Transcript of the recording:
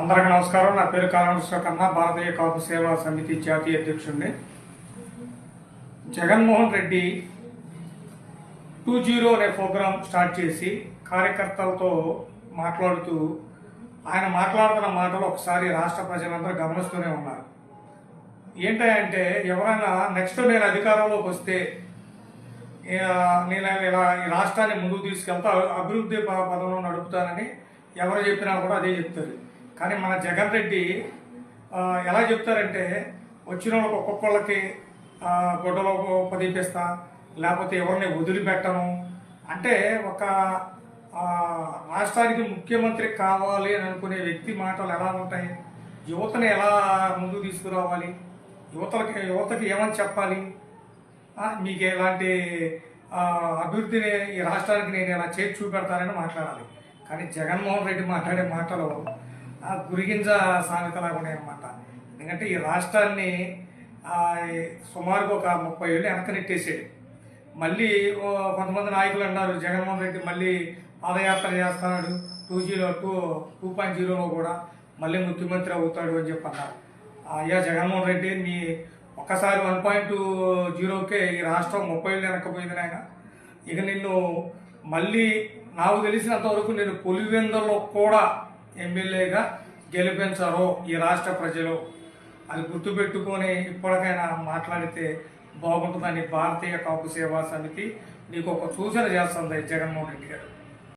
అందరికీ నమస్కారం. నా పేరు కాళహస్తి కన్నా, భారతీయ కాపు సేవా సమితి జాతీయ అధ్యక్షుడిని. జగన్మోహన్ రెడ్డి 2.0 అనే ప్రోగ్రాం స్టార్ట్ చేసి కార్యకర్తలతో మాట్లాడుతూ ఆయన మాట్లాడుతున్న మాటలు ఒకసారి రాష్ట్ర ప్రజలందరూ గమనిస్తూనే ఉన్నారు. ఏంటంటే ఎవరైనా నెక్స్ట్ నేను అధికారంలోకి వస్తే నేను ఇలా ఈ రాష్ట్రాన్ని ముందుకు తీసుకెళ్తా అభివృద్ధి పదంలో నడుపుతానని ఎవరు చెప్పినా కూడా అదే చెప్తారు. కానీ మన జగన్ రెడ్డి ఎలా చెప్తారంటే వచ్చిన వాళ్ళకి ఒక్కొక్కళ్ళకి గొడ్డలో పదిపిస్తా, లేకపోతే ఎవరిని వదిలిపెట్టను అంటే ఒక రాష్ట్రానికి ముఖ్యమంత్రి కావాలి అని అనుకునే వ్యక్తి మాటలు ఎలా ఉంటాయి? యువతని ఎలా ముందుకు తీసుకురావాలి? యువతకి ఏమని చెప్పాలి? మీకు ఎలాంటి అభివృద్ధిని ఈ రాష్ట్రానికి నేను ఎలా చేసి చూపెడతానని మాట్లాడాలి. కానీ జగన్మోహన్ రెడ్డి మాట్లాడే మాటలు గురిగింజ సామెతలాగా ఉన్నాయన్నమాట. ఎందుకంటే ఈ రాష్ట్రాన్ని సుమారుగా ఒక 30 ఏళ్ళు వెనక నెట్టేసాడు. మళ్ళీ కొంతమంది నాయకులు అన్నారు జగన్మోహన్ రెడ్డి మళ్ళీ పాదయాత్ర చేస్తున్నాడు, 2.0లో కూడా మళ్ళీ ముఖ్యమంత్రి అవుతాడు అని చెప్పి అన్నారు. అయ్యా జగన్మోహన్ రెడ్డి, మీ ఒక్కసారి 1.0కే ఈ రాష్ట్రం 30 ఏళ్ళు వెనక్కపోయింది ఆయన. ఇక నిన్ను మళ్ళీ నాకు తెలిసినంత వరకు నేను పులివెందులో కూడా ఎమ్మెల్యేగా గెలిపించారో ఈ రాష్ట్ర ప్రజలు, అది గుర్తుపెట్టుకొని ఇప్పటికైనా మాట్లాడితే బాగుంటుందని భారతీయ కాపు సేవా సమితి నీకు ఒక సూచన చేస్తుంది జగన్మోహన్ రెడ్డి గారు.